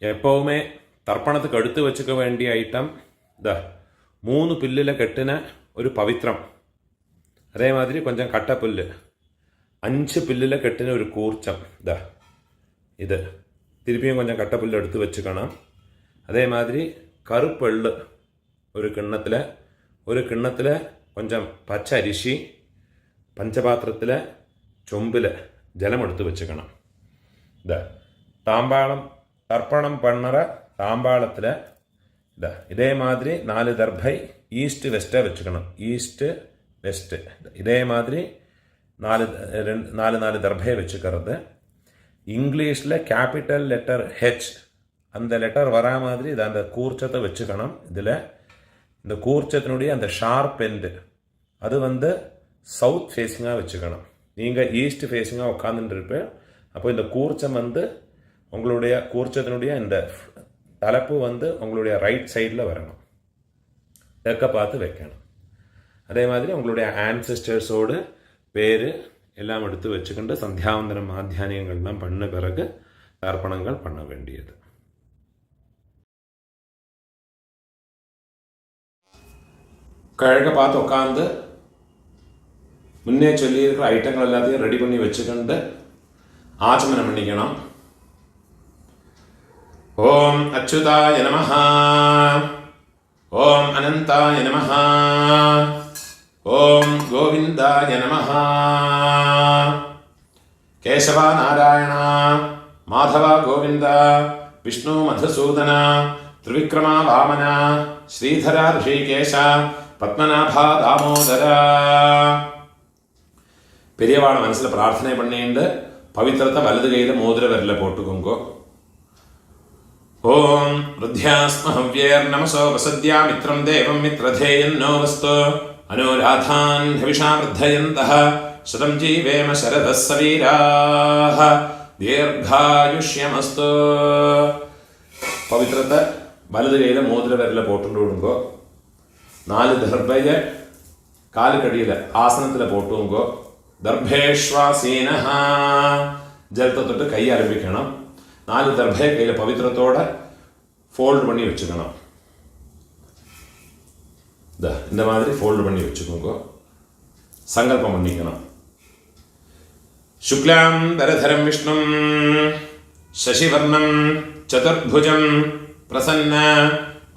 எப்போவுமே தர்ப்பணத்துக்கு எடுத்து வச்சுக்க வேண்டிய ஐட்டம் இந்த 3 பில்லில் கெட்டின ஒரு பவித்ரம், அதே மாதிரி கொஞ்சம் கட்டப்புல்லு, 5 பில்லில் கெட்டின ஒரு கூர்ச்சம். இது திருப்பியும் கொஞ்சம் கட்டப்புல்லு எடுத்து வச்சுக்கணும். அதே மாதிரி கருப்பெள்ளு ஒரு கிண்ணத்தில் கொஞ்சம் பச்சை அரிசி, பஞ்சபாத்திரத்தில் சொம்பில் ஜலம் எடுத்து வச்சுக்கணும். தாம்பாளம் தர்ப்பணம் பண்ணுற தாம்பாளத்தில் இதே மாதிரி 4 தர்பை ஈஸ்ட்டு வெஸ்ட்டாக வச்சுக்கணும். ஈஸ்ட்டு வெஸ்ட்டு இதே மாதிரி 4 தர்பையை வச்சுக்கிறது. இங்கிலீஷில் கேபிட்டல் லெட்டர் ஹெச் அந்த லெட்டர் வரா மாதிரி இதை அந்த கூர்ச்சத்தை வச்சுக்கணும். இதில் இந்த கூர்ச்சத்தினுடைய அந்த ஷார்ப் எண்டு அது சவுத் ஃபேஸிங்காக வச்சுக்கணும். நீங்கள் ஈஸ்ட் ஃபேஸிங்காக உட்காந்துட்டு அப்போ இந்த கூர்ச்சம் உங்களுடைய கூர்ச்சத்தினுடைய இந்த தலைப்பு உங்களுடைய ரைட் சைடில் வரணும், தெற்க பார்த்து வைக்கணும். அதே மாதிரி உங்களுடைய ஆன்செஸ்டர்ஸோடு பேர் எல்லாம் எடுத்து வச்சுக்கிண்டு சந்தியாவந்தனம் மாத்தியானியங்கள்லாம் பண்ண பிறகு தர்ப்பணங்கள் பண்ண வேண்டியது. கிழக்க பார்த்து உட்காந்து முன்னே சொல்லியிருக்கிற ஐட்டங்கள் எல்லாத்தையும் ரெடி பண்ணி வச்சுக்கிண்டு ஆச்சமனம் பண்ணிக்கணும். ஓம் அச்சுதாய நமஹ, ஓம் அனந்தாய நமஹ, ஓம் கோவிந்தாய நமஹ. கேசவா நாராயண மாதவா கோவிந்த விஷ்ணு மதுசூதன திரிவிக்ரமா வாமன ஸ்ரீதரா ரிஷிகேஷ பத்மநாபா தாமோதர. பெரியவாழ மனசில் பிரார்த்தனை பண்ணிட்டு பவித்திரத்தை வலது கையில் மோதிர விரலில் போட்டுக்கோங்கோ. ஓம் ருத்யாஸ்மஹவ்யேர் நமசோ வசத்யா மித்ரம் தேவம் மித்ரதேயன்னோ வஸ்து அனுராதான் ஹவிஷா வர்தயந்தः சதம் ஜீவேம சரதः சவீராः தீர்காயுஷ்யமஸ்து. பவித்திரத்தை வலது கையில் மோதிர விரலில் போட்டு விடுங்கோ. 4 தர்பையை காலுக்கடியில் ஆசனத்தில் போட்டுங்கோ. தர்பேஷ்வாசீனஹ ஜலத்தை தொட்டு கையை ஆரம்பிக்கணும். 4 தர்பையை கையில் பவித்திரத்தோட ஃபோல்டு பண்ணி வச்சுக்கணும். இந்த மாதிரி ஃபோல்டு பண்ணி வச்சுக்கோங்க. சங்கல்பம் பண்ணிக்கணும். சுக்லாம் தரதரம் விஷ்ணும் சசிவர்ணம் சதுர்புஜம் பிரசன்ன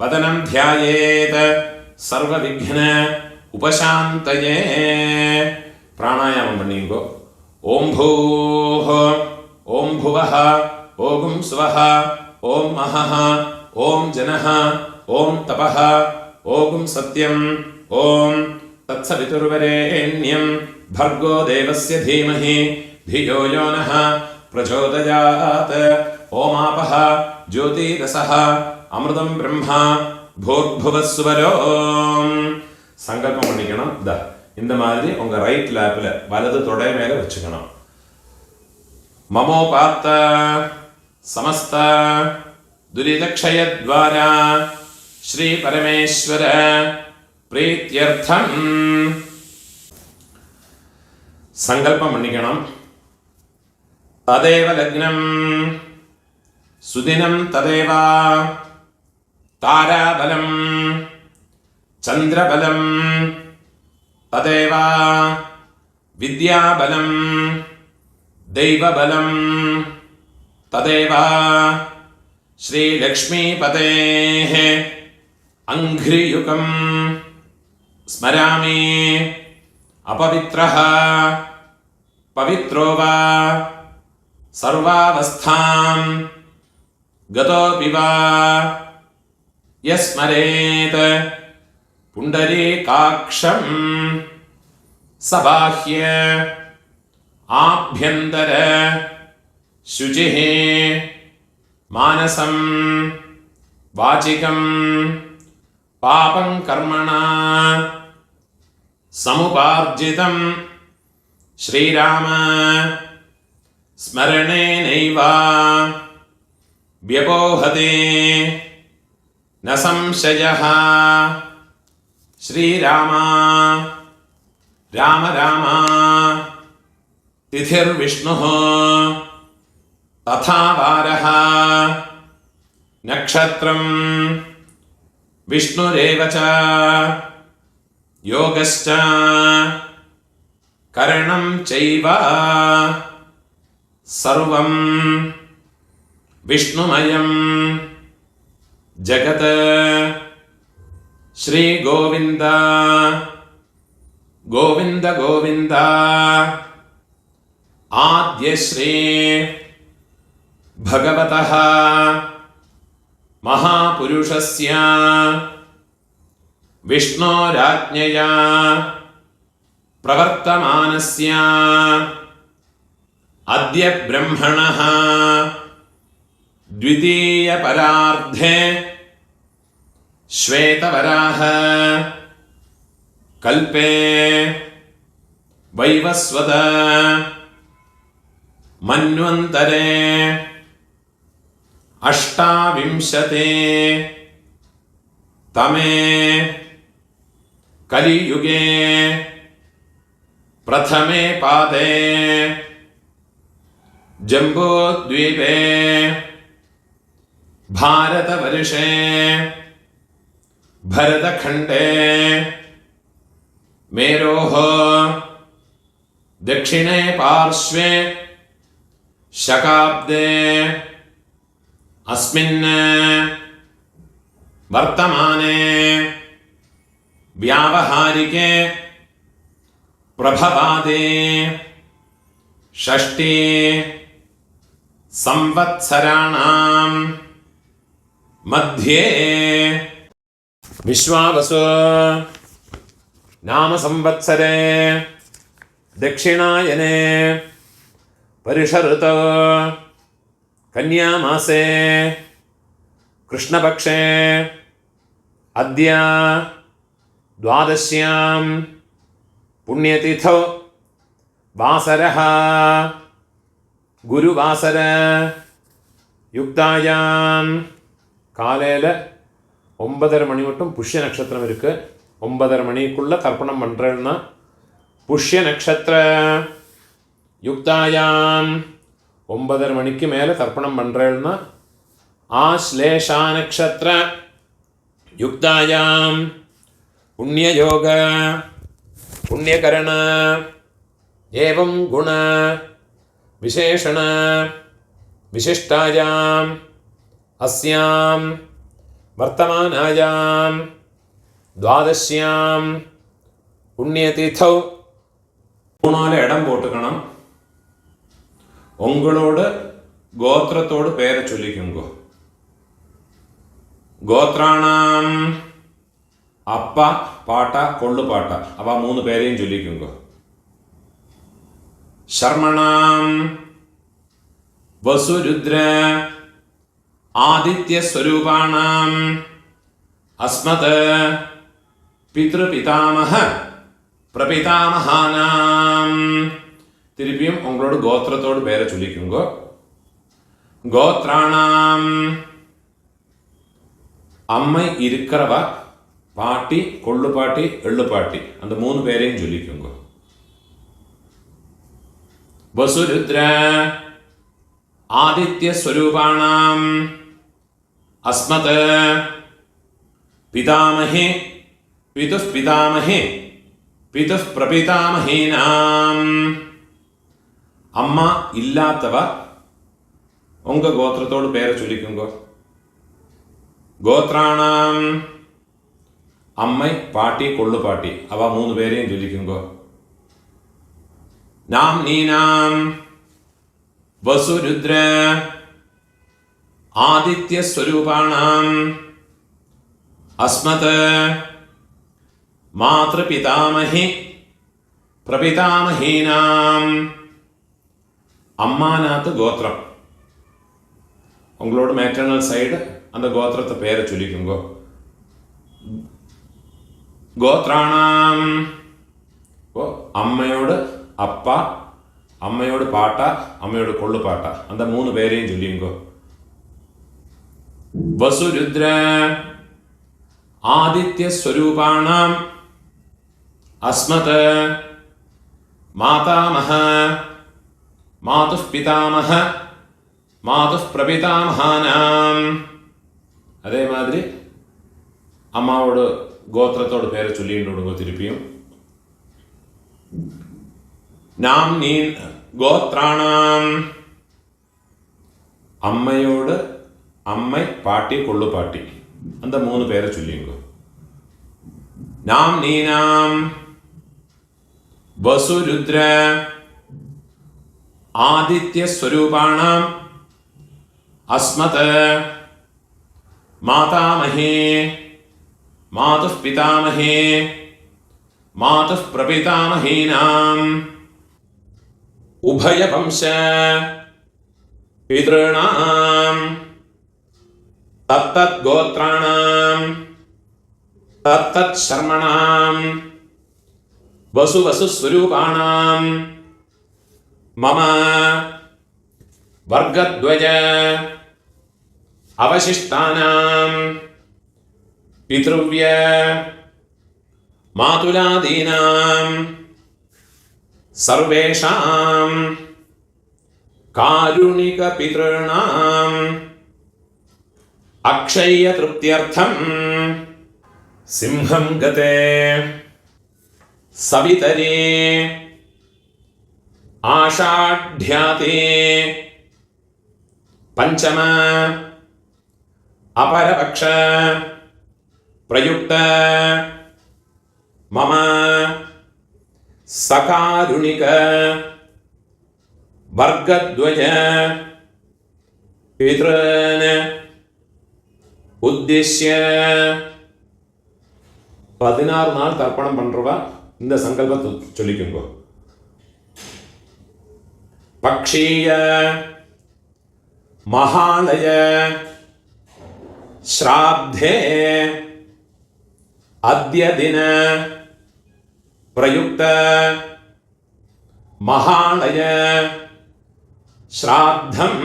வதனம் தியாயேத் சர்வ விக்ன உபசாந்தயே. பிராணாயாமம் பண்ணிங்கோ. ஓம் பூஹ ஓம் புவஹ ஓம் ஸ்வஹ ஓம் மஹஹ ஓம் ஜனஹ ஓம் தபஹ ஓம் சத்யம் ஓம் தத்சவிதுர்வரேண்யம் भर्गो देवस्य धीमहि धियो यो नः प्रचोदयात्. ओमापः ज्योतिरसः अमृतं ब्रह्मा भूर्भुवस्वरो. சங்கல்பம் பண்ணிக்கணும். இந்த மாதிரி உங்க ரைட் லேப்ல வலது தொடை மேல வச்சுக்கணும். மமோபாத்த சமஸ்த துரிதக்ஷயத்வாரா ஸ்ரீ பரமேஸ்வர பிரீத்யர்த்தம் சங்கல்பம் பண்ணிக்கணும். ததேவ லக்னம் சுதினம் ததேவ தாராபலம் சந்திரபலம் ததேவ வித்யாபலம் தெய்வபலம் ததேவ ஸ்ரீலக்ஷ்மீபதேः அங்க்ரியுகம் ஸ்மராமி. अपवित्रः पवित्रो वा सर्वावस्थां गतोऽपि वा यस्मरेत् पुण्डरीकाक्षं सबाह्य आभ्यन्तर शुचिः मानसं वाचिकं पापं कर्मणा समुपार्जितं श्रीराम स्मरणेनैव व्यपोहते न संशयः. श्रीराम राम राम तिथिर्विष्णुः तथा वारः നക്ഷത്രം വിഷ്ണുരേവ ച യോഗശ്ച കരണം ചൈവ സർവം വിഷ്ണുമയം ജഗത് ശ്രീ ഗോവിന്ദ ഗോവിന്ദ ഗോവിന്ദ ആദ്യശ്രീ ഭഗവതഃ മഹാപുരുഷസ്യ വിഷ്ണോരാജ്ഞയാ പ്രവർത്തമാനസ്യ അദ്യ ബ്രഹ്മണഃ ദ്വിതീയപരാർദ്ധേ ശ്വേതവരാഹ കൽപേ വൈവസ്വത മന്വന്തരേ അഷ്ടാവിംശതേ തമേ കലിയുഗേ പ്രഥമേ പാദേ ജംബോദ്വീപേ ഭാരതവർഷേ ഭരതഖണ്ഡേ മേരോः ദക്ഷിണേ പാർശ്വേ ശകാബ്ദേ അസ്മിन् വർത്തമാനേ വ്യാവഹാരികേ പ്രഭവാദേ ഷഷ്ഠി സംവത്സരാണാം മധ്യേ വിശ്വാവസു നാമ സംവത്സരേ ദക്ഷിണായനേ പരുഷഋതോ കന്യാമാസേ കൃഷ്ണപക്ഷേ അദ്യ ദ്വാദശ്യാം പുണ്യതിഥൗ വാസരഃ ഗുരുവാസര യുക്തായാം காலையில் 9:30 மணி மட்டும் புஷ்ய நட்சத்திரம் இருக்குது. 9:30 மணிக்குள்ளே தர்ப்பணம் பண்ணுறேன்னா புஷ்ய நட்சத்திர யுக்தாயாம் 9:30 மணிக்கு மேலே தர்ப்பணம் பண்ணுறேன்னா ஆஸ்லேஷா நட்சத்திர யுக்தாயாம் புண்ணியயோக புண்ணியகரண ஏவம் குண விசேஷண விசிஷ்டாயாம் அஸ்யாம் வர்த்தமானாயாம் ദ്വാദശ്യാം புண்ணியதீதௌ 3 இடம் போட்டுக்கணும். உங்களோட கோத்திரத்தோடு பேரை சொல்லிக்குங்க. ഗോത്രാണാം അപ്പ പാട്ട കൊള്ളുപാട്ട അവ 3 പേരെയും ചൊല്ലിക്കുങ്ക. ശർമ്മണാം വസുരുദ്ര ആദിത്യസ്വരൂപാണാം അസ്മത് പിതൃപിതാമഹ പ്രപിതാമഹാനാം. திருப்பியும் உங்களோட கோத்திரத்தோடு பேரை சொல்லிக்குங்க. கோத்ராணாம் அம்மை இருக்கிறவ பாட்டி கொள்ளுப்பாட்டி எள்ளுப்பாட்டி அந்த 3 பேரையும் சொல்லிக்குங்க. வசுருத்ர ஆதித்ய ஸ்வரூபாணாம் அஸ்மத் பிதாமஹே பிதுः பிதாமஹே பிதுः பிரபிதாமஹீனாம். அம்மா இல்லாதவ உங்க கோத்திரத்தோடு பேரை சொல்லிக்குங்க. கோத்ராணாம் அம்மை பாட்டி கொள்ளுப்பாட்டி அவ 3 பேரையும் சொல்லிக்குங்க. நாம் நீனாம் வசுருத்ர ஆதித்ய ஸ்வரூபாணாம் அஸ்மத் மாத்ருபிதாமஹி பிரபிதாமஹீனாம். அம்மாநாத்து கோத்திரம் உங்களோட மேட்டர்னல் சைடு அந்த கோத்திரத்தை பேரை சொல்லிக்குங்க. கோத்ராணாம் അമ്മയോട് അപ്പ അമ്മയോട് പാട്ട അമ്മയോട് കൊള്ളുപാട്ട அந்த 3 പേരെയും ചൊല്ലിയുങ്കോ. വസുരുദ്ര ആദിത്യ സ്വരൂപാണാം അസ്മത് മാതാമഹ മാതുഃ പിതാമഹ മാതുഃ പ്രപിതാമഹാനാം அதே மாதிரி அம்மாவோட கோத்திரத்தோட பேரை சொல்லிட்டு விடுங்க திருப்பியும். நாம் நீ கோத்ராணாம், அம்மையோட அம்மை பாட்டி கொள்ளு பாட்டி அந்த 3 பேரை சொல்லிங்க. நாம் நீனாம் வசுருத்ர ஆதித்ய ஸ்வரூபாணாம் அஸ்மத் மாதாமஹே மாதுः பிதாமஹே மாதுः பிரபிதாமஹீனாம் உபயவம்ச பித்ருணாம் தத்தத் கோத்ராணாம் தத்தத் சர்மணாம் வசு ஸ்வரூபாணாம் மம வர்க்கத்வய அவசிஷ்டானாம் பித்ருவ்ய மாதுலாதீனாம் சர்வேஷாம் காருணிக பித்ருணாம் அக்ஷய திருப்தியர்த்தம் சிம்ஹம் கதே சவிதரே ஆஷாಢ்யாதே பஞ்சம அபரபக்ஷ பிரயுக்த மம சகாருணிக வர்க்கத்வய பித்ருன் உத்திஷ்ய 16 நாள் தர்ப்பணம் பண்றவா இந்த சங்கல்பத்தை சொல்லிக்கோங்க. பக்ஷீய மகாலய ஸ்ராத்தே அத்ய தின பிரயுக்த மகாலய ஸ்ராத்தம்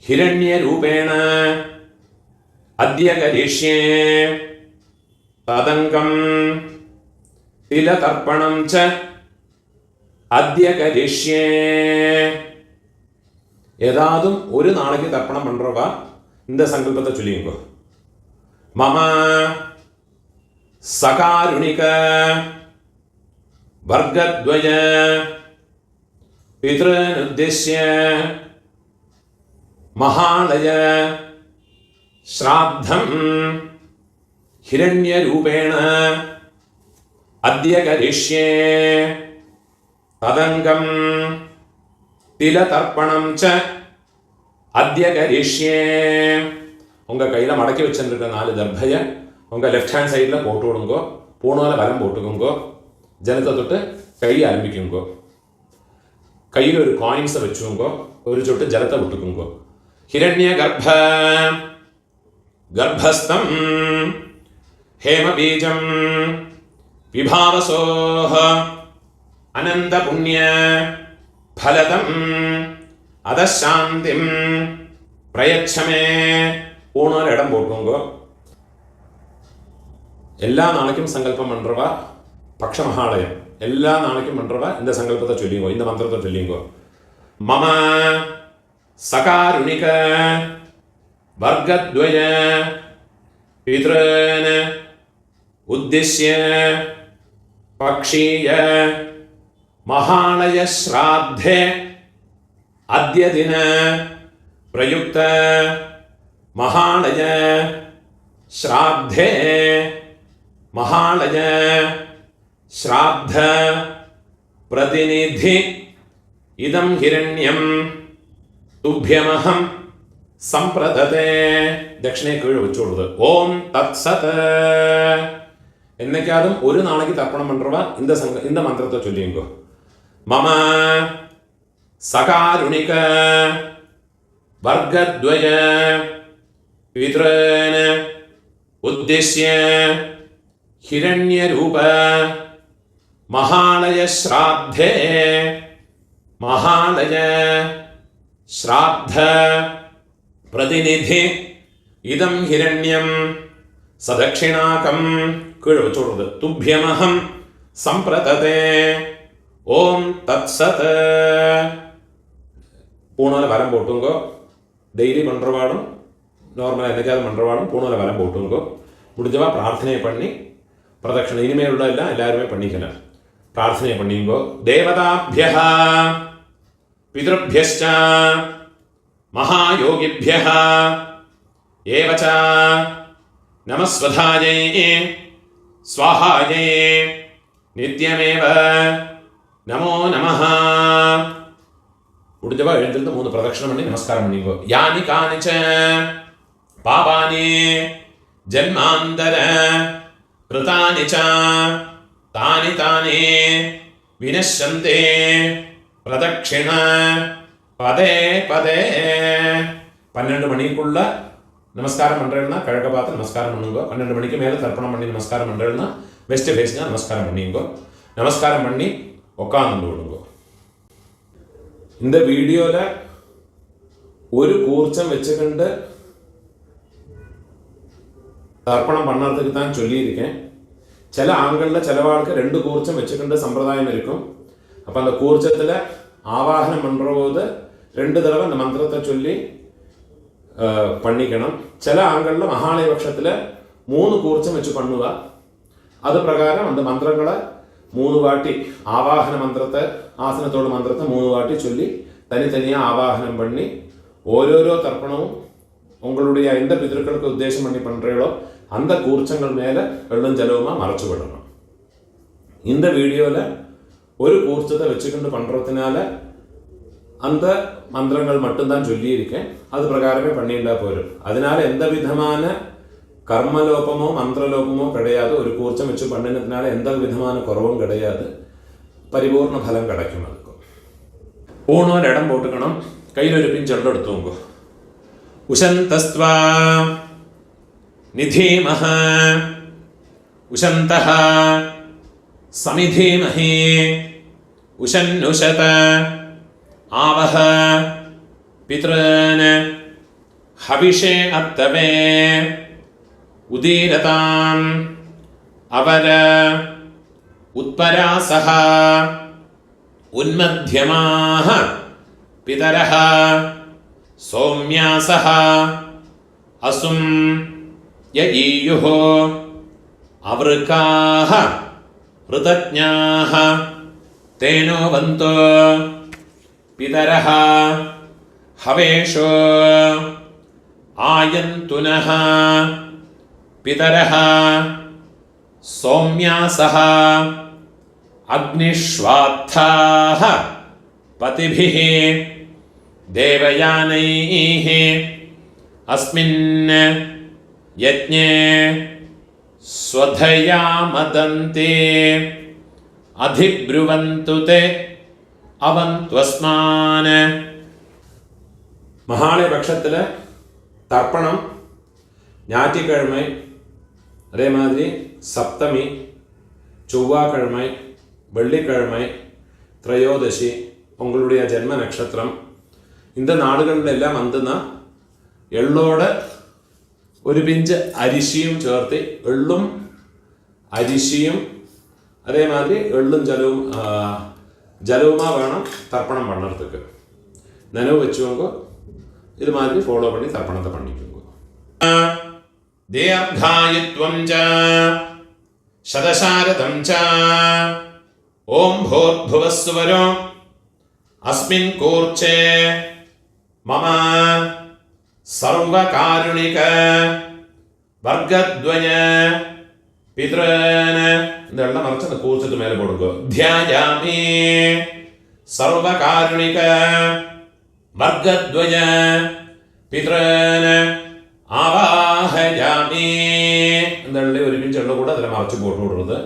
ஹிரண்யரூபேண அத்ய கரிஷ்யே ததங்கம் திலதர்ப்பணம் ச அத்ய கரிஷ்யே. ஏதாவது ஒரு நாளைக்கு தர்ப்பணம் பண்றவா இந்த சங்கல்பத்தை சொல்லிங்க. மம சகாருணிக வர்க்கத்வய பித்ருன் உத்திஷ்ய மகாலய ஸ்ராத்தம் ஹிரண்யரூபேண அத்ய கரிஷ்யே ததங்கம் திலதர்ப்பணம் ச அத்ய கரிஷ்யே. உங்க கையில மடக்கி வச்சிருக்க 4 தர்பைய உங்க லெஃப்ட் ஹேண்ட் சைடில் போட்டு விடுங்கோ. பூணால வலம் போட்டுக்கோங்கோ. ஜலத்தை தொட்டு கை ஆரம்பிக்குங்கோ. கையில் ஒரு காயின்ஸை வச்சுக்கோங்கோ. ஒரு சொட்டு ஜலத்தை விட்டுக்குங்கோ. ஹிரண்ய கர்ப்பஸ்தம் ஹேமபீஜம் விபாவசோஹ அனந்த புண்ணிய ஃபலதம் அதசாந்திம் பிரயச்சமே. பூணால் இடம் போட்டுக்கோங்கோ. எல்லா நாளைக்கும் சங்கல்பம் பண்றவா பக்ஷ மகாலயம் எல்லா நாளைக்கும் பண்றவா இந்த சங்கல்பத்தை சொல்லிங்கோ. இந்த மந்திரத்தை சொல்லிங்கோ. மம சகாருணிக வர்க்கத்வய பித்ருன் உத்திஷ்ய பக்ஷீய மகாலய ஸ்ராத்தே அத்ய தின பிரயுக்த மகாலய ஸ்ராத்தே மகாலய ஸ்ராத்த பிரதிநிதி இதம் ஹிரண்யம் துப்யமஹம் சம்பிரததே. தட்சிணை கீழே வச்சு விடுது. ஓம் தத் சத். என்னைக்காவது ஒரு நாளைக்கு தர்ப்பணம் பண்றவா இந்த மந்திரத்தை சொல்லிங்கோ. மம சகாருணிக வர்க்கத்வய பித்ருன் உத்திஷ்ய ஹிரண்யரூப மகாலய ஸ்ராத்தே மகாலய ஸ்ராத்த பிரதிநிதி இதம் ஹிரண்யம் சதக்ஷிணாகம் கீழே வச்சு விடுறது. துப்யமஹம் சம்பிரததே. ஓம் தத் சத். பூணால வரம் போட்டுங்கோ. டெய்லி பண்றவாடும் நார்மலாக என்னைக்காவது பண்ணுறவாலும் பூணூலை வலம் போட்டுங்கோ. முடிஞ்சவா பிரார்த்தனை பண்ணி பிரதட்சணை இனிமேல் உள்ள எல்லாம் எல்லாருமே பண்ணிக்கலாம். பிரார்த்தனை பண்ணிங்கோ. தேவதாபிய பிதృभ्यश्च மகாயோகிभ्यः ஏவச்ச நமஸ்வதாயை ஸ்வாஹாயை நித்யமேவ நமோ நமஹ. முடிஞ்சவா எழுந்திருந்து 3 பிரதட்சணம் பண்ணி நமஸ்காரம் பண்ணிங்கோ. யானி கானிச்ச பாபானி ஜன்மாந்தர கிருதானி ச தானி தானி வினஷ்யந்தே பிரதட்சிண பதே பதே. 12 மணிக்குள்ள நமஸ்காரம் பண்ணுறேன்னா கிழக்க பார்த்து நமஸ்காரம் பண்ணுங்க. 12 மணிக்கு மேலே தர்ப்பணம் பண்ணி நமஸ்காரம் பண்ணுறேன்னா வெஸ்ட் ஃபேஸ்னா நமஸ்காரம் பண்ணிங்கோ. நமஸ்காரம் பண்ணி உட்காந்து விடுங்க. இந்த வீடியோவில் ஒரு கூர்ச்சம் வச்சுக்கிண்டு தர்ப்பணம் பண்ணுறதுக்கு தான் சொல்லியிருக்கேன். சில ஆண்களில் சில வாழ்க்கை 2 கூர்ச்சம் வச்சுக்கிண்டு சம்பிரதாயம் இருக்கும். அப்போ அந்த கூர்ச்சத்தில் ஆவாகனம் பண்ணுற போது 2 தடவை அந்த மந்திரத்தை சொல்லி பண்ணிக்கணும். சில ஆண்களில் மகாலய பட்சத்தில் 3 கூர்ச்சம் வச்சு பண்ணுவா. அது பிரகாரம் அந்த மந்திரங்களை 3 வாட்டி ஆவாகன மந்திரத்தை ஆசனத்தோட மந்திரத்தை 3 வாட்டி சொல்லி தனித்தனியாக ஆவாகனம் பண்ணி ஓரோரோ தர்ப்பணமும் உங்களுடைய எந்த பிதர்களுக்கு உத்தேசம் பண்ணி பண்ணுறீங்களோ அந்த கூர்ச்சங்கள் மேலே வெள்ளம் ஜலவுமாக மறைச்சு விடணும். இந்த வீடியோவில் ஒரு கூர்ச்சத்தை வச்சுக்கிண்டு பண்ணுறதுனால அந்த மந்திரங்கள் மட்டும்தான் சொல்லியிருக்கேன். அது பிரகாரமே பண்ணிட்டா போயிடும். அதனால எந்த விதமான கர்மலோபமோ மந்திரலோபமோ கிடையாது. ஒரு கூர்ச்சம் வச்சு பண்ணினதுனால எந்த விதமான குறவும் கிடையாது. பரிபூர்ண பலம் கிடைக்கும். அதுக்கும் பூணூல் இடம் போட்டுக்கணும். கையில் ஒரு பிஞ்சு எல்லாம் எடுத்துவோங்க. உஷந்தஸ்த்வா நிதீமஹ உஷந்தஹ சமிதீமஹி உஷன்னுஷத ஆவஹ பித்ரன் ஹவிஷே அத்தவே உதீரதாம் அவர உத்பராசஹ உன்மத்யமாஹ பிதரஹ சௌம்யாசஹ அசும் யஈயுஹ அவருக்காஹ ருதஜ்ஞாஹ தேனோ வந்தோ பிதரஹ ஹவேஷோ ஆயந்துனஹ பிதரஹ சௌம்யாசஹ அக்னிஷ்வாத்தாஹ பதிபிஹ தேவயானைஹ அஸ்மின் யஜ்ஞே ஸ்வதயா மதந்தே அதிப்ருவந்து தே அவந்த்வஸ்மான். மகாலய பட்சத்தில் தர்ப்பணம் ஞாயிற்றுக்கிழமை, அதே மாதிரி சப்தமி, செவ்வாய்க்கிழமை, வெள்ளிக்கிழமை, திரையோதசி, உங்களுடைய ஜென்ம நட்சத்திரம். இந்த நாடுகளிലെല്ലാം வந்துன்னா എള്ളോട് ഒരു പിഞ്ച് അരിശിയും ചേർത്ത് എള്ളും അരിശിയും അതേമാതിരി എള്ളും ജലവുമാ വേണം തർപ്പണം பண்ணுறதுக்கு. நனவு வச்சுக்கோங்க. இது மாதிரி ஃபாலோ பண்ணி தர்ப்பணத்தை பண்ணிக்கோங்க. தேர்காயத்வம் ச சதசாரதம் ச ஓம் பூர்புவஸ்சுவரோ அஸ்மின் கூர்ச்சே மம சர்வகாருணிக வர்க்கத்வய பித்ரன். இந்த எல்லாம் மறைச்சு அந்த கூர்ச்சத்து மேலே போடுங்க. தியாயாமி சர்வகாருணிக வர்க்கத்வய பித்ரன் ஆவாஹயாமி. இந்த ഒരു പിഞ്ച് എണ്ണ കൂടെ അതിൽ മറച്ച് പോട്ട് വിടുന്നത്.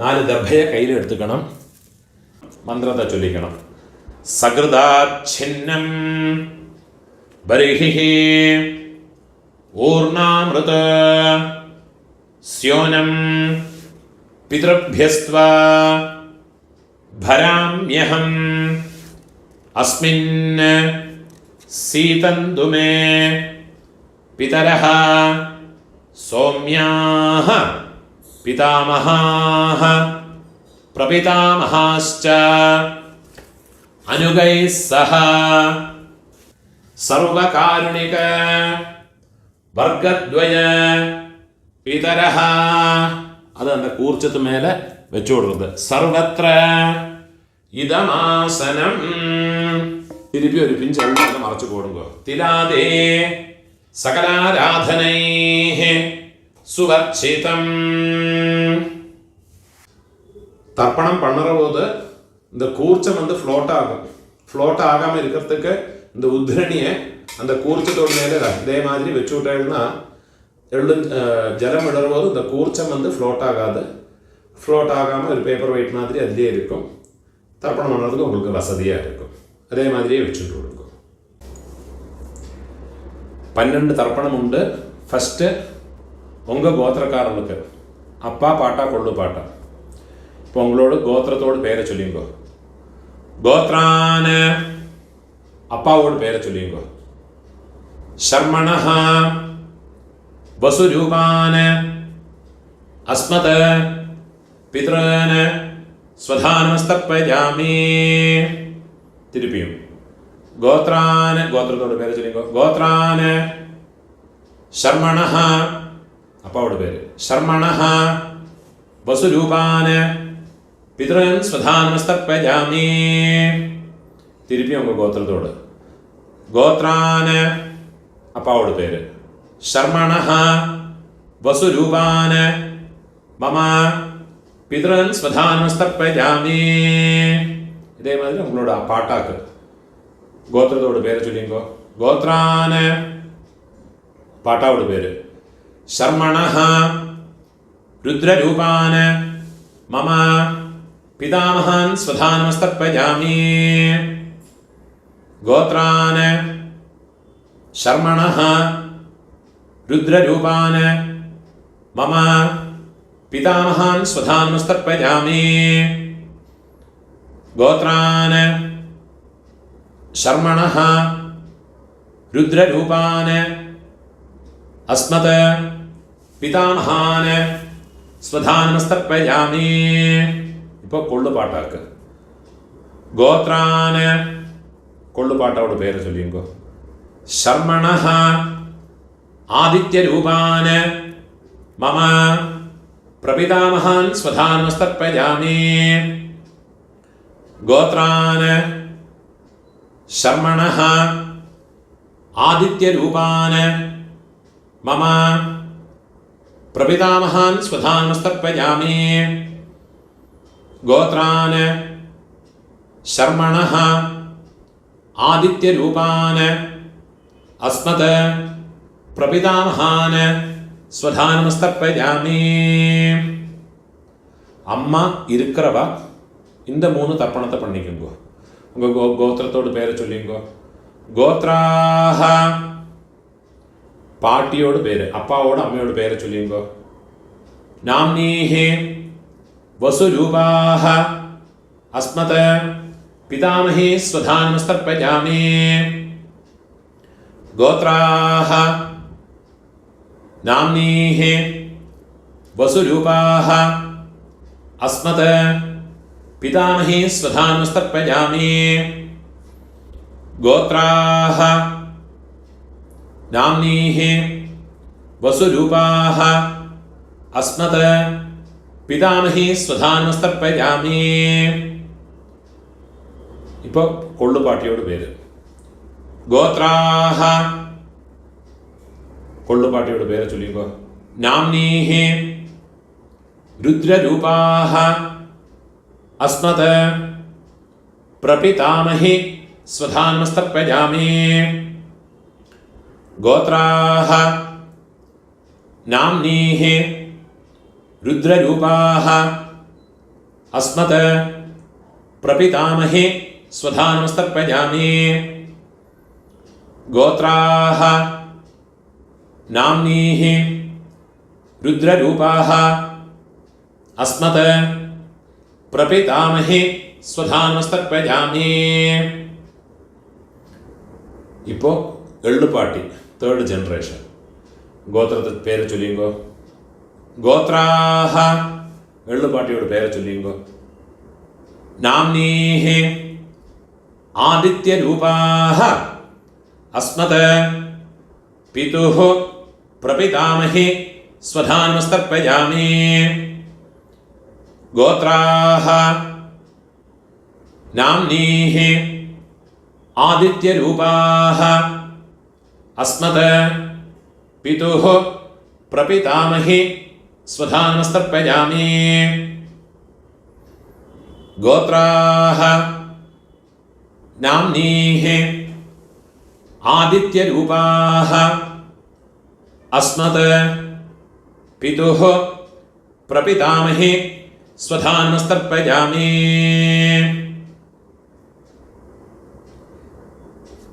4 ദർഭയെ കയ്യിൽ എടുത്തുക്കണം. മന്ത്രത്തെ ചൊല്ലിക്കണം. സകൃതാച്ഛിന്നം ബർഹിഃ ഊർണാമൃത സ്യോനം പിതൃഭ്യസ്ത്വാ ഭരാമ്യഹം അസ്മിൻ സീതന്തു മേ പിതരഃ സൗമ്യാഃ പിതാമഹാഃ പ്രപിതാമഹാശ്ച അനുഗൈഃ സഹ സർവകാരുണിക വർഗദ്വയ പിതരഹ. അത് அந்த കൂർച്ചത്ത് മേലെ വെച്ചു കൊടുക്കുന്നത്. സർവത്ര ഇദമാസനം. തിരുപ്പി ഒരു പിഞ്ച് എല്ലാം മറച്ചു പോടുമ്പോ. തിലാദേ സകലാരാധനൈ സുവർച്ചിതം. தர்ப்பணம் பண்ணுற போது இந்த கூர்ச்சம் வந்து ஃப்ளோட் ஆகாமல் இருக்கிறதுக்கு இந்த உத்ரணியை அந்த கூர்ச்சத்தோட மேலே இதே மாதிரி வச்சு விட்டேன்னா ஜலம் விடும்போது இந்த கூர்ச்சம் வந்து ஃப்ளோட் ஆகாமல் ஒரு பேப்பர் வெயிட் மாதிரி அதிலே இருக்கும். தர்ப்பணம் பண்ணுறதுக்கு உங்களுக்கு வசதியாக இருக்கும். அதே மாதிரியே வச்சுட்டு கொடுக்கும். 12 தர்ப்பணம் உண்டு. ஃபஸ்ட்டு உங்கள் கோத்திரக்காரனுக்கு அப்பா பாட்டா கொள்ளு பாட்டா. இப்போ உங்களோட கோத்திரத்தோடு பேரை சொல்லிங்கோ. கோத்ரான அப்பாவோட பேரை சொல்லிங்கோ. சர்மணஹ வசுரூபான அஸ்மத பித்ரான ஸ்வதானமஸ்தப்பயாமி. திருப்பியும் கோத்ரான கோத்திரத்தோட பேரை சொல்லிங்கோ. கோத்ரான சர்மணஹ அப்பாவோட பேர். சர்மணஹ வசுரூபான பித்ரன் ஸ்வதானமஸ்தப்பயாமி. திருப்பி உங்கள் கோத்திரத்தோடு. கோத்ரான அப்பாவோட பேர். சர்மணஹ வசுரூபான மம பித்ரன் ஸ்வதானமஸ்தப்பயாமி. இதே மாதிரி உங்களோட பாட்டாக்கு கோத்திரத்தோட பேரை சொல்லிங்கோ. கோத்ரான பாட்டாவோட பேர். சர்மணஹ ருத்ரரூபான மம பிதாமஹான் ஸ்வதானமஸ்தப்பயாமி. கோத்ரான சர்மணஹ ருத்ரரூபான மம பிதாமஹான் ஸ்வதானமஸ்தப்பயாமி. கோத்ரான சர்மணஹ ருத்ரரூபான அஸ்மத பிதாமஹான ஸ்வதானமஸ்தப்பயாமி. இப்போ கொள்ளு பாட்டாக்கு. கோத்ரான கொள்ளு பாட்டாவோட பேரை சொல்லிங்கோ. சர்மணஹ ஆதித்யரூபான மம பிரபிதாமஹான் ஸ்வதானமஸ்தப்பயாமி. கோத்ரான சர்மணஹ ஆதித்யரூபான மம பிரபிதாமஹான் ஸ்வதானமஸ்தப்பயாமி. கோத்ரான சர்மணஹ ஆதித்யரூபான அஸ்மத பிரபிதாமஹான ஸ்வதானமஸ்தப்பயாமி. அம்மா இருக்கிறவா இந்த 3 தர்ப்பணத்தை பண்ணிக்கோங்க. உங்கள் கோத்திரத்தோட பேரை சொல்லிங்கோ. கோத்ராஹ பாட்டியோட பேர். அப்பாவோட அம்மையோட பேரை சொல்லிங்கோ. நாம்னீஹே வசுரூபாஹ அஸ்மத பிதாமஹே ஸ்வதானமஸ்தப்பயாமி. கோத்ராஹ நாம்னீஹே வசுரூபாஹ அஸ்மத பிதாமஹே ஸ்வதானமஸ்தப்பயாமி. கோத்ராஹ நாம்னீஹே வசுரூபாஹ அஸ்மத பிதாமஹே ஸ்வதானமஸ்தப்பயாமி. இப்போ கொள்ளு பாட்டியோட பேர். கோத்ராஹ கொள்ளு பாட்டியோட பேரை சொல்லிங்கோ. நாம்னீஹே ருத்ரரூபாஹ அஸ்மத பிரபிதாமஹே ஸ்வதானமஸ்தப்பயாமி. கோத்ராஹ நாம்னீஹே ருத்ரரூபாஹ அஸ்மத பிரபிதாமஹே ஸ்வதானமஸ்தப்பயாமி. கோத்ராஹ நாம்னீஹே ருத்ரரூபாஹ அஸ்மத பிரபிதாமஹே ஸ்வதானமஸ்தப்பயாமி. இப்போ எள்ளுப்பாட்டி 3rd ஜெனரேஷன். கோத்திரத்துக்கு பேரை சொல்லிங்கோ. கோத்ராஹ எள்ளுப்பாட்டியோட பேரை சொல்லிங்கோ. நாம்னீஹே ஆதித்யரூபாஹ அஸ்மத பிதுஹு प्रपितामही स्वधानमस्तर्पयामि। गोत्राः नाम्नीः आदित्यरूपाः अस्मत् पितुः प्रपितामही स्वधानमस्तर्पयामि। गोत्राः नाम्नीः आदित्यरूपाः अस्मत् पितुः प्रपितामही स्वधानमस्तर्पयामि।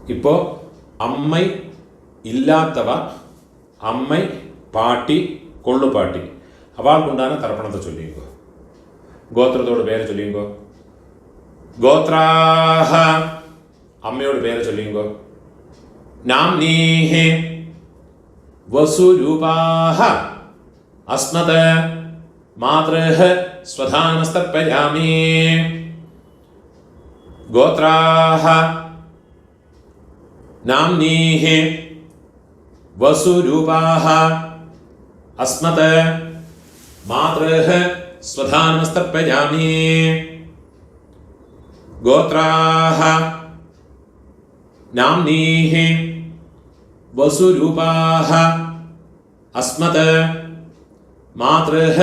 ഇപ്പോൾ അമ്മൈ ഇല്ലാത്തവ, അമ്മൈ പാട്ടി കൊള്ളുപാട്ടി അവൾക്കുണ്ടാകുന്ന തർപ്പണത്തെ ചൊല്ലിയുങ്കോ. ഗോത്രത്തോട് പേര് ചൊല്ലിയുങ്കോ. ഗോത്രാഹ അമ്മയോട് പേര് ചൊല്ലിയുങ്കോ. നാംനീഹി വസുരൂപാഹ അസ്മത് മാതൃഹ സ്വധാനമസ്തർപ്പയാമി. ഗോത്രാഹ നാംനീഹി വസുരൂപാഹ അസ്മത് മാതൃഹ സ്വധാനമസ്തർപ്പയാമി. ഗോത്രാഹ നാംനീഹി വസുരൂപാഹ അസ്മത് മാതൃഹ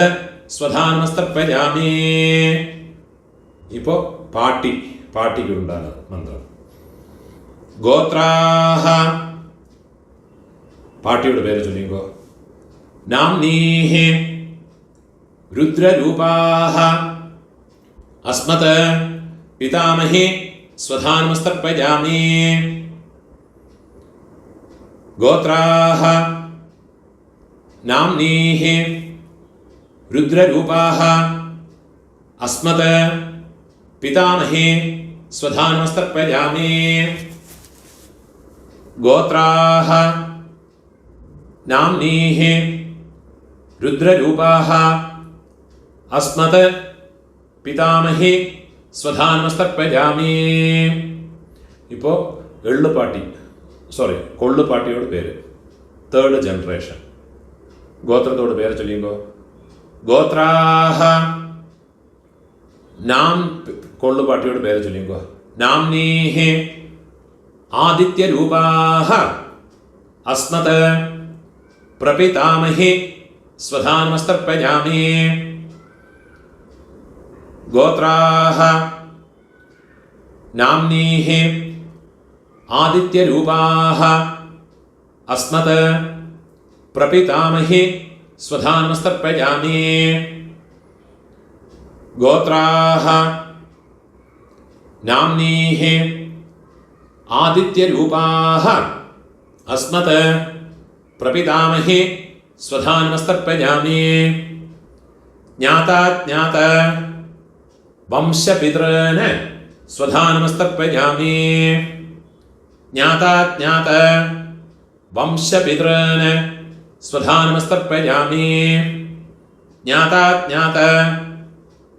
സ്വധാനമസ്തർപ്പയാമി. ഇപ്പോൾ പാട്ടിക്കുണ്ടാണ് മന്ത്രം. ഗോത്രാഹ പാട്ടിയുടെ പേര് ചൊല്ലിക്കോ. നാംനീഹി രുദ്രരൂപാഹ അസ്മത് പിതാമഹി സ്വധാനമസ്തർപ്പയാമി. ഗോത്രാഹ നാംനീഹി രുദ്രരൂപാഹ അസ്മത് പിതാമഹി സ്വധാനമസ്തർപ്പയാമി. ഗോത്രാഹ നാംനീഹി രുദ്രരൂപാഹ അസ്മത് പിതാമഹി സ്വധാനമസ്തർപ്പയാമി. ഇപ്പോൾ കൊള്ളുപാട്ടിയോട് പേര്, തേർഡ് ജനറേഷൻ. ഗോത്രത്തോട് പേര് ചൊല്ലിയുമ്പോൾ ഗോത്രാഹ നാം കൊള്ളുപാട്ടിയോട് പേര് ചൊല്ലിയുമ്പോൾ നാംനീഹി ആദിത്യരൂപാഹ അസ്മത് പ്രപിതാമഹി സ്വധാനമസ്തർപ്പയാമി. ഗോത്രാഹ നാംനീഹി ആദിത്യരൂപാഹ അസ്മത് പ്രപിതാമഹി സ്വധാനമസ്തർപ്പയാമി. ഗോത്രാഹ നാംനീഹി ആദിത്യരൂപാഹ അസ്മത് പ്രപിതാമഹി സ്വധാനമസ്തർപ്പയാമി. ജ്ഞാതാജ്ഞാത വംശപിതॄൻ സ്വധാനമസ്തർപ്പയാമി. ജ്ഞാതാജ്ഞാത വംശപിതॄൻ സ്വധാനമസ്തർപ്പയാമി. ജ്ഞാതാജ്ഞാത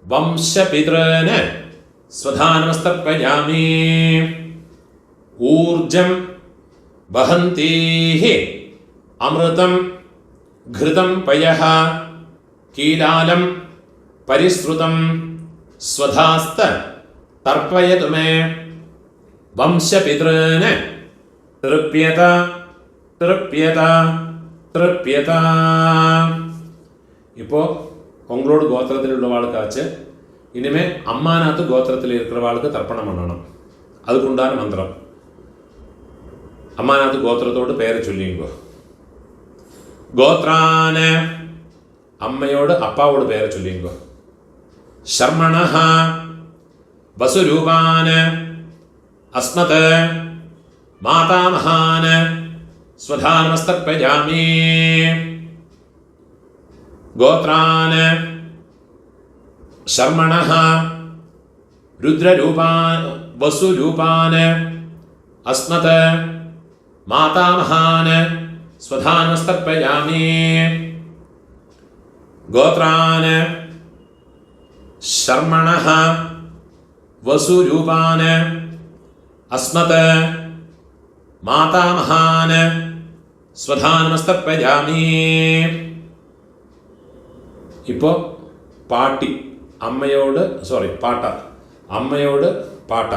വംശപിതॄൻ സ്വധാനമസ്തർപ്പയാമി. ഊർജം വഹന്തീഹി അമൃതം ഘൃതം പയഃ കീലാലം പരിശ്രുതം സ്വധാസ്ത തർപ്പയതു മേ വംശപിതॄൻ തൃപ്യത തൃപ്യത തൃപ്യത. ഇപ്പോൾ உங்களோட கோத்திரத்தில் உள்ளவாளுக்காச்சு இனிமே அம்மாநாத்து கோத்திரத்தில் இருக்கிறவாளுக்கு தர்ப்பணம் பண்ணணும். அதுக்குண்டான மந்திரம். അമ്മാനാത്ത് ഗോത്രത്തോട് പേര് ചൊല്ലിയുങ്കോ. ഗോത്രാന് അമ്മയോട് അപ്പാവോട് പേര് ചൊല്ലിയുങ്കോ. ശർമ്മണഃ വസുരൂപാന് അസ്മത് മാതാമഹാന് സ്വധാനമസ്തർപ്പയാമി. ഗോത്രാന് ശർമ്മണഃ രുദ്രരൂപാൻ വസുരൂപാന് അസ്മത് മാതാമഹാന് സ്വധാനമസ്തർപ്പയാമി. ഗോത്രാന് ശർമ്മണഃ വസുരൂപാന് അസ്മത് മാതാമഹാന് സ്വധാനമസ്തർപ്പയാമി. ഇപ്പോൾ പാട്ടി അമ്മയോട് പാട്ട അമ്മയോട് പാട്ട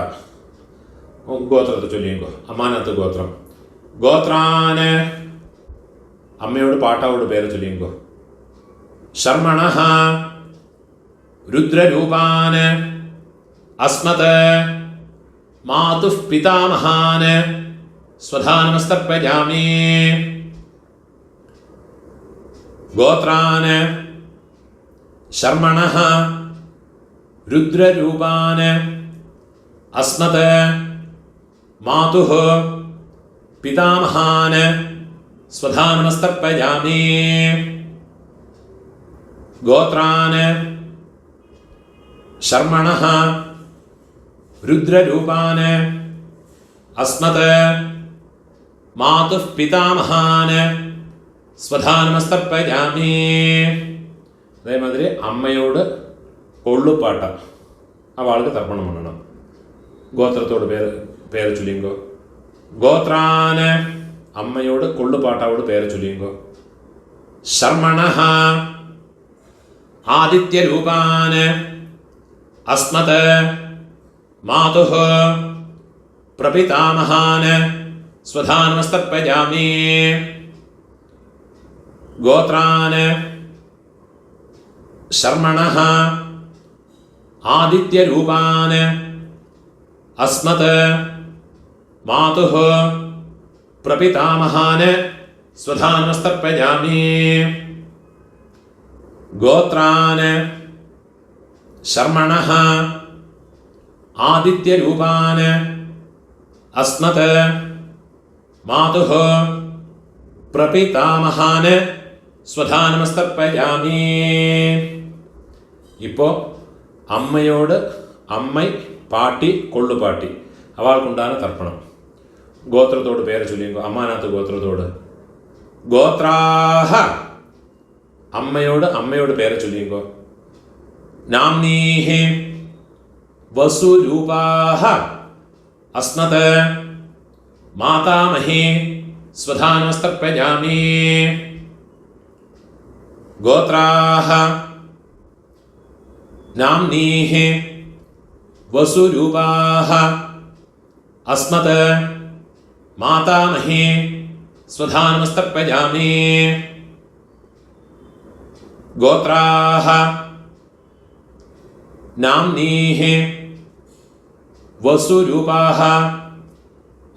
ഗോത്രത്തെ ചൊല്ലിക്കോ. അമ്മാനത്ത് ഗോത്രം. ഗോത്രാന് അമ്മയോട് പാട്ടാവോട് പേര് ചൊല്ലിക്കോ. ശർമ്മണഃ രുദ്രരൂപാന് അസ്മത് മാതുഃ പിതാമഹാന് സ്വധാനമസ്തർപ്പയാമി. ഗോത്രാന് ശർമ്മണഃ രുദ്രരൂപാന് അസ്മത് മാതുഃ പിതാമഹാന് സ്വധാനമസ്തർപ്പയാമി. ഗോത്രാന് ശർമ്മണഃ രുദ്രരൂപാന് അസ്മത് മാതുഃ പിതാമഹാന് സ്വധാനമസ്തർപ്പയാമി. അതേമാതിരി അമ്മയോട് കൊള്ളുപാട്ട അവൾക്ക് തർപ്പണം பண்ணണം. ഗോത്രത്തോട് പേര് ചൊല്ലിങ്കോ. ഗോത്രാന് അമ്മയോട് കൊള്ളുപാട്ടാവോട് പേര് ചൊല്ലിങ്കോ. ശർമ്മണഃ ആദിത്യരൂപാന് അസ്മത് മാതുഃ പ്രപിതാമഹാന് സ്വധാനമസ്തർപ്പയാമി. ഗോത്രാന് ശർമ്മണഃ ആദിത്യരൂപാന് അസ്മത് മാതുഃ പ്രപിതാമഹാന് സ്വധാനമസ്തർപ്പയാമി. ഗോത്രാന് ശർമ്മണഃ ആദിത്യരൂപാന് അസ്മത് മാതുഃ പ്രപിതാമഹാന് സ്വധാനമസ്തർപ്പയാമി. ഇപ്പോൾ അമ്മയോട് അമ്മ പാട്ടി കൊള്ളുപാട്ടി അവൾക്കുണ്ടാണ് തർപ്പണം. ഗോത്രത്തോട് പേര് ചൊല്ലിങ്കോ. അമ്മാനത്ത് ഗോത്രത്തോട്. ഗോത്രാഹ അമ്മയോട് പേര് ചൊല്ലിങ്കോ. നാംനീഹി വസുരൂപാഹ അസ്മത് മാതാമഹി സ്വധാനമസ്തർപ്പയാമി. ഗോത്രാഹ നാംനീഹി വസുരൂപാഹ അസ്മത് മാതാമഹി സ്വധാനമസ്തർപ്പയാമി. ഗോത്രാഹ നാംനീഹി വസുരൂപാഹ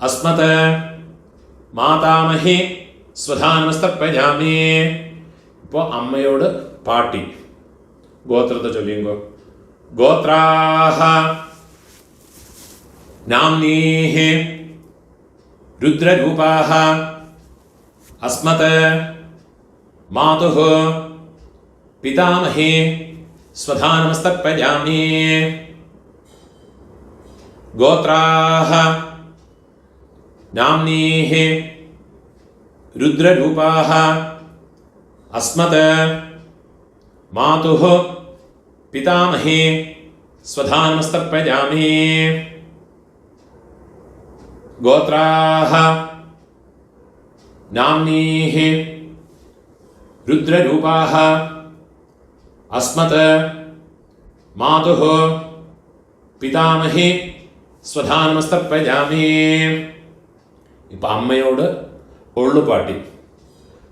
അസ്മത് മാതാമഹി സ്വധാനമസ്തർപ്പയാമി. ഇപ്പോൾ അമ്മയോട് പാട്ടി ഗോത്രത്തെ ചൊല്ലിങ്കോ. ഗോത്രാഹ നാംനീഹി രുദ്രരൂപാഹ അസ്മത് മാതുഃ പിതാമഹി സ്വധാനമസ്തർപ്പയാമി. ഗോത്രാഹ നാംനീഹി രുദ്രരൂപാഹ അസ്മത് മാതുഃ പിതാമഹി സ്വധാനമസ്തർപ്പയാമി. ഗോത്രാഹ നാംനീഹി രുദ്രരൂപാഹ അസ്മത് മാതുഃ പിതാമഹി സ്വധാനമസ്തർപ്പയാമി. ഇപ്പം അമ്മയോട് കൊള്ളുപാട്ടി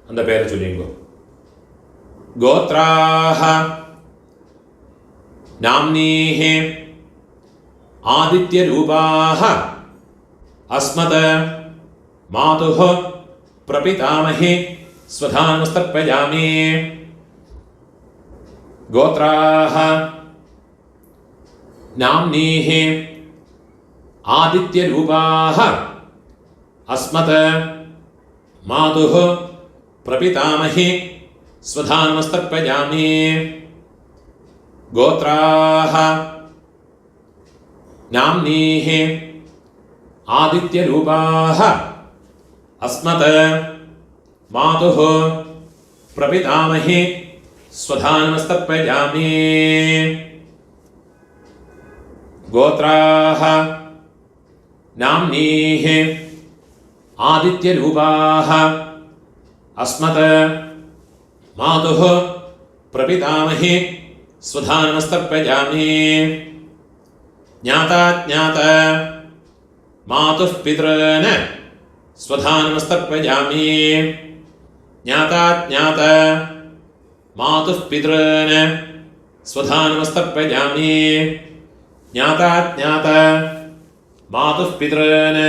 அந்த പേര് ചൊല്ലിങ്കോ. ഗോത്രാഹ നാംനീഹി ആദിത്യരൂപാഹ അസ്മത് മാതുഃ പ്രപിതാമഹി സ്വധാനമസ്തർപ്പയാമി. ഗോത്രാഹ നാംനീഹി ആദിത്യരൂപാഹ അസ്മത് മാതുഃ പ്രപിതാമഹി സ്വധാനമസ്തർപ്പയാമി. ഗോത്രാഹ നാംനീഹി ആദിത്യരൂപാഹ അസ്മത് മാതുഃ പ്രപിതാമഹി സ്വധാനമസ്തർപ്പയാമി. ഗോത്രാഹ നാംനീഹി ആദിത്യരൂപാഹ अस्मत् मातुः प्रपितामही स्वधा नमस्तर्पयामि। ज्ञाता ज्ञात मातुः पितॄन् स्वधा नमस्तर्पयामि। ज्ञाता ज्ञात मातुः पितॄन् स्वधा नमस्तर्पयामि। ज्ञाता ज्ञात मातुः पितॄन्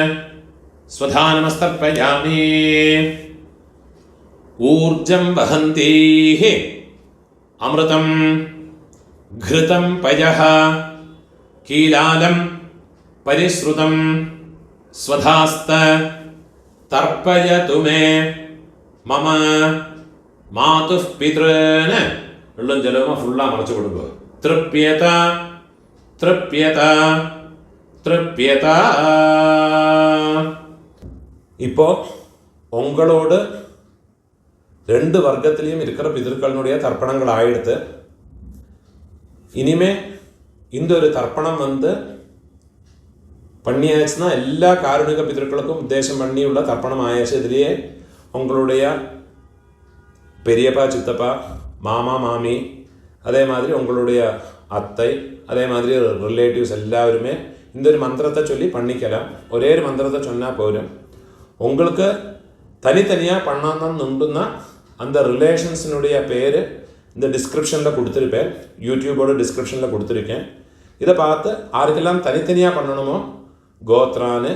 स्वधा नमस्तर्पयामि। ऊर्जं वहन्तीः अमृतं घृतं पयः कीलालं परिश्रुतं स्वधास्त तर्पयतु मे मम मातुः पितॄन् വെള്ളം ജലവും ഫുള്ളാ മറച്ചു കൊടുക്കുക. തൃപ്യത തൃപ്യത തൃപ്യത. இப்போ உங்களோடு ரெண்டு வர்க்கத்திலையும் இருக்கிற பிதர்களுடைய தர்ப்பணங்கள் ஆயிடுத்து. இனிமே இந்த ஒரு தர்ப்பணம் பண்ணியாச்சுன்னா எல்லா காருணிக பிதர்களுக்கும் உத்தேசம் பண்ணியுள்ள தர்ப்பணம் ஆயாச்சு. இதுலேயே உங்களுடைய பெரியப்பா சித்தப்பா மாமா மாமி அதே மாதிரி உங்களுடைய அத்தை அதே மாதிரி ரிலேட்டிவ்ஸ் எல்லாருமே இந்த ஒரு மந்திரத்தை சொல்லி பண்ணிக்கலாம். ஒரே ஒரு மந்திரத்தை சொன்னால் போதும். உங்களுக்கு தனித்தனியாக பண்ணணும்னா அந்த ரிலேஷன்ஸினுடைய பேர் இந்த டிஸ்கிரிப்ஷனில் கொடுத்துருப்பேன், யூடியூபோட டிஸ்கிரிப்ஷனில் கொடுத்துருக்கேன். இதை பார்த்து யாருக்கெல்லாம் தனித்தனியாக பண்ணணுமோ கோத்ரான்னு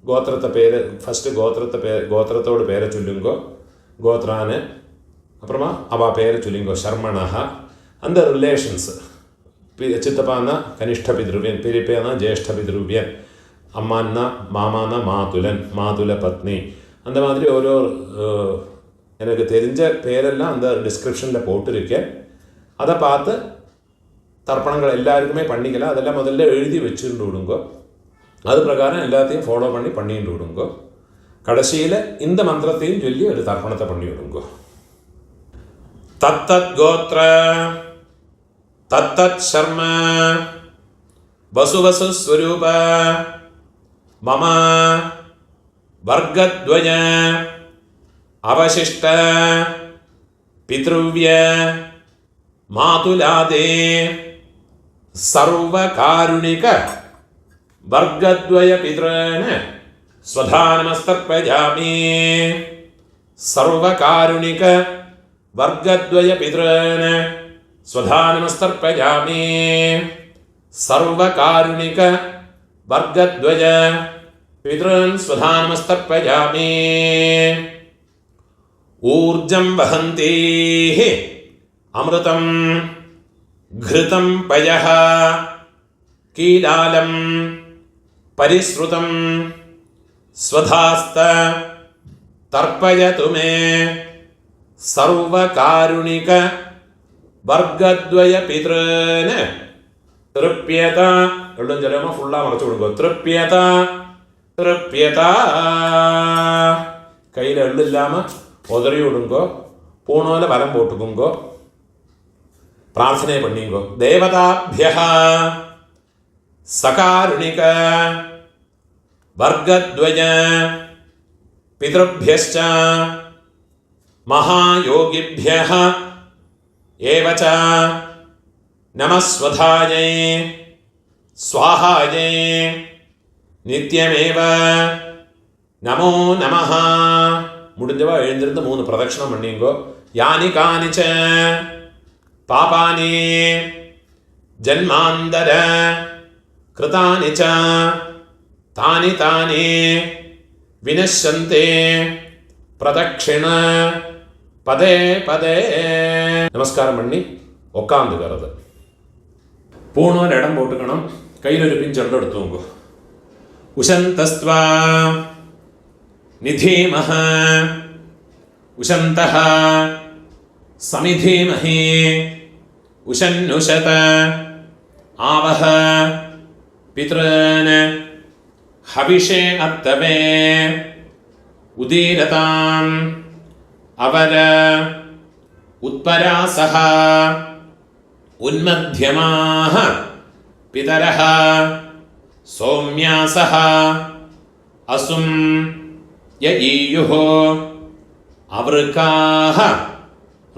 கோத்திரத்தை பேர் ஃபஸ்ட்டு கோத்திரத்தோட பேரை சொல்லுங்கோ கோத்ரான்னு. அப்புறமா அவள் பேரை சொல்லிங்கோ ஷர்மணா. அந்த ரிலேஷன்ஸ் சித்தப்பான்னா கனிஷ்ட பித்ருவியன், பெரியப்பேனா ஜேஷ்ட பித்ருவியன், அம்மான்னா மாமானா மாதுலன் மாதுல பத்னி. அந்த மாதிரி ஓரோ எனக்கு தெரிஞ்ச பேரெல்லாம் அந்த டிஸ்கிரிப்ஷனில் போட்டிருக்கேன். அதை பார்த்து தர்ப்பணங்கள் எல்லாருக்குமே பண்ணிக்கலாம். அதெல்லாம் முதல்ல எழுதி வச்சுட்டு விடுங்கோ. அது பிரகாரம் எல்லாத்தையும் ஃபாலோ பண்ணிட்டு விடுங்கோ. கடைசியில் இந்த மந்திரத்தையும் சொல்லி ஒரு தர்ப்பணத்தை பண்ணி விடுங்கோ. தத்தத் கோத்ர தத்தத் சர்ம வசுவசு ஸ்வரூப மம வர்க்கத்வய அவசிஷ்ட பித்ருவ்ய மாதுலாதே சர்வகாருணிக வர்க்கத்வய பித்ரன் ஸ்வதா நமஸ்தர்ப்பயாமி. சர்வகாருணிக வர்க்கத்வய பித்ரன் ஸ்வதா நமஸ்தர்ப்பயாமி. சர்வகாருணிக வர்க்கத்வய பித்ரன் ஸ்வதா நமஸ்தர்ப்பயாமி. ஊர்ஜம் வஹந்தீஹ அமிர்தம் घृतं पयः कीलालं परिश्रुतं स्वधास्त तर्पयतु मे सर्वकारुणिक वर्गद्वय पितॄन् तृप्यत. எவ்வளோ ஜலமா ஃபுல்லாக மறைச்சு விடுங்க. திருப்பியத திருப்பியத. கையில் எள்ளு இல்லாமல் உதறி விடுங்கோ. பூனோல வரம் போட்டுக்குங்கோ. பிரார்த்தனை பண்ணிங்கோ. தேவதாபியः சகாருணிக வர்க்கத்வய பிதృभ्यश्च महायोगिभ्यः एव च नमस्वधायै स्वाहायै நித்தியமேவ நமோ நமஹ. முடிஞ்சவா எழுந்திருந்து 3 பிரதட்சணம் பண்ணிங்கோ. யானி கானிச்ச பாபானி ஜன்மாந்தர கிருதானி ச தானி தானி வினஷ்யந்தே பிரதட்சிண பதே பதே. நமஸ்காரம் பண்ணி உட்காந்துக்கிறது. பூணோர் இடம் போட்டுக்கணும். கையில் ஒரு பிஞ்சொண்டு எடுத்துவோங்க. உஷந்தஸ்த்வா நிதீமஹ உஷந்தஹ சமிதீமஹி உஷன்னுஷத ஆவஹ பித்ரன் ஹவிஷே அத்தவே உதீரதாம் அவர உத்பராசஹ உன்மத்யமாஹ பிதரஹ சௌம்யாசஹ அசும் யஈயுஹ അവൃക്കാഹ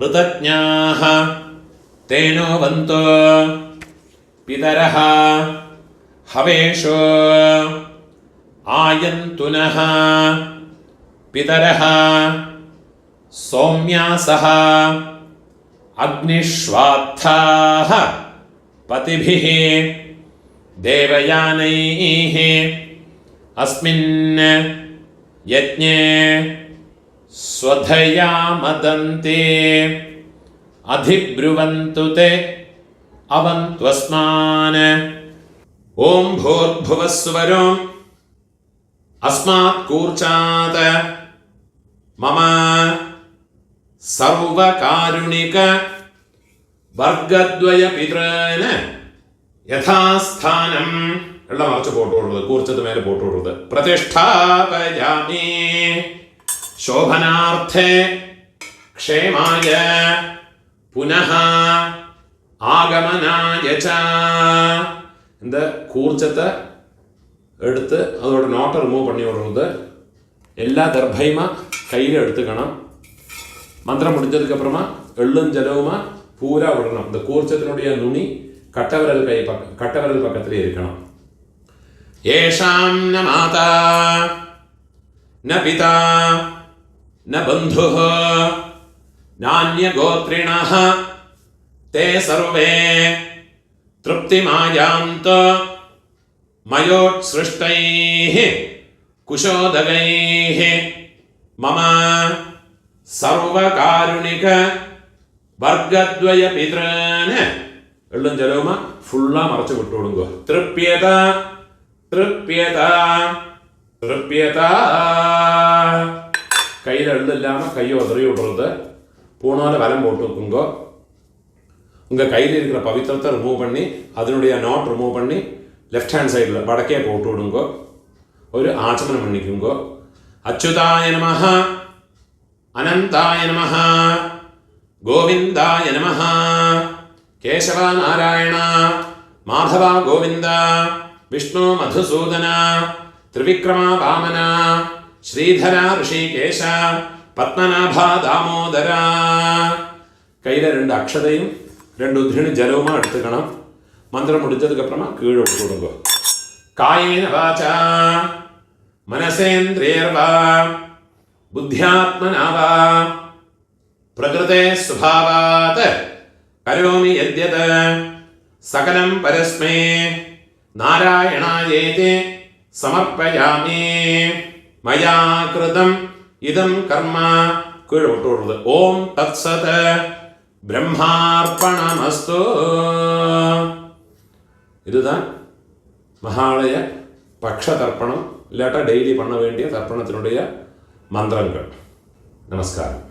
ഋതജ്ഞാഹ തേനോ വന്തോ പിതരഃ ഹവേഷോ ആയന്തുനഃ പിതരഃ സൗമ്യാസഃ അഗ്നിഷ്വാത്ഥാഃ പതിഭിഃ ദേവയാനൈഃ അസ്മിൻ യജ്ഞേ സ്വധയാ മദന്തി അധിബ്രുവന്തു തേ അവന്ത്വസ്മാൻ. ഓം ഭൂർഭുവസ്സുവരോ അസ്മാത് കൂർച്ചാത് മമ സർവകാരുണിക വർഗദ്വയ പിതൃൻ യഥാസ്ഥാനം. എല്ലാം മറച്ച് പോട്ടുകൊടുത്തത്, കൂർച്ചത് മേലെ പോട്ടുകൊടുത്തത്. പ്രതിഷ്ഠാപയാമി ശോഭനാർത്ഥേ ക്ഷേമായ പുനഃ ആഗമനായ ച. இந்த கூர்ச்சத்தை எடுத்து அதோட நோட்டை ரிமூவ் பண்ணி விடுறது. எல்லா தர்பையுமா கையில் எடுத்துக்கணும். மந்திரம் முடிஞ்சதுக்கப்புறமா எள்ளும் ஜலவுமா பூரா விடணும். இந்த கூர்ச்சத்தினுடைய நுனி கட்டவிரல் பக்கத்திலே இருக்கணும். ஏஷாம் ந மாதா ந பிதா ந பந்துः நான்ய கோத்ரிணः தே சர்வே തൃപ്തിമായാന്തോ മയോത്സൃഷ്ടൈഃ കുശോദകൈഃ മമ സർവകാരുണിക വർഗദ്വയ പിതൃൻ. എള്ളും ജലവുമ ഫുള്ളാ മറച്ചു വിട്ടുകൊടുക്കുക. തൃപ്യത തൃപ്യത തൃപ്യത. കയ്യിൽ എള്ളില്ലാമ கையை உதறி விடுறது. பூணால வலம் போட்டு வைக்குங்கோ. உங்கள் கையில் இருக்கிற பவித்திரத்தை ரிமூவ் பண்ணி அதனுடைய நாட் ரிமூவ் பண்ணி லெஃப்ட் ஹேண்ட் சைடில் வடக்கே போட்டு விடுங்கோ. ஒரு ஆச்சமனம் பண்ணிக்குங்கோ. அச்சுதாய நமஹ அனந்தாய நமஹ கோவிந்தாய நமஹ கேசவ நாராயண மாதவ கோவிந்த விஷ்ணு மதுசூதன ത്രിവിക്രമ വാമന ശ്രീധര ഋഷികേശ പത്മനാഭ ദാമോദര. കയ്യിലെ 2 അക്ഷതയും 2 ഉദ്ധിണി ജലവുമാ എടുത്തുക്കണം. മന്ത്രം മുടിച്ചതുക്കപ്പുറമാ കീഴോട്ട് കൊടുക്കുക. കായേന വാച മനസേന്ദ്രിയർവാ ബുദ്ധ്യാത്മനാവാ പ്രകൃതേ സ്വഭാവാത് കരോമി യദ്യത് സകലം പരസ്മൈ നാരായണായേതി സമർപ്പയാമി. മയാ കൃതം ഇദം കർമ്മ. കീഴോട്ട് കൊടുക്കുക. ഓം തത്സത് பிரம்மார்ப்பணமஸ்து. இதுதான் மகாலய பக்ஷ தர்ப்பணம். இல்லாட்டா டெய்லி பண்ண வேண்டிய தர்ப்பணத்தினுடைய மந்திரங்கள். நமஸ்காரம்.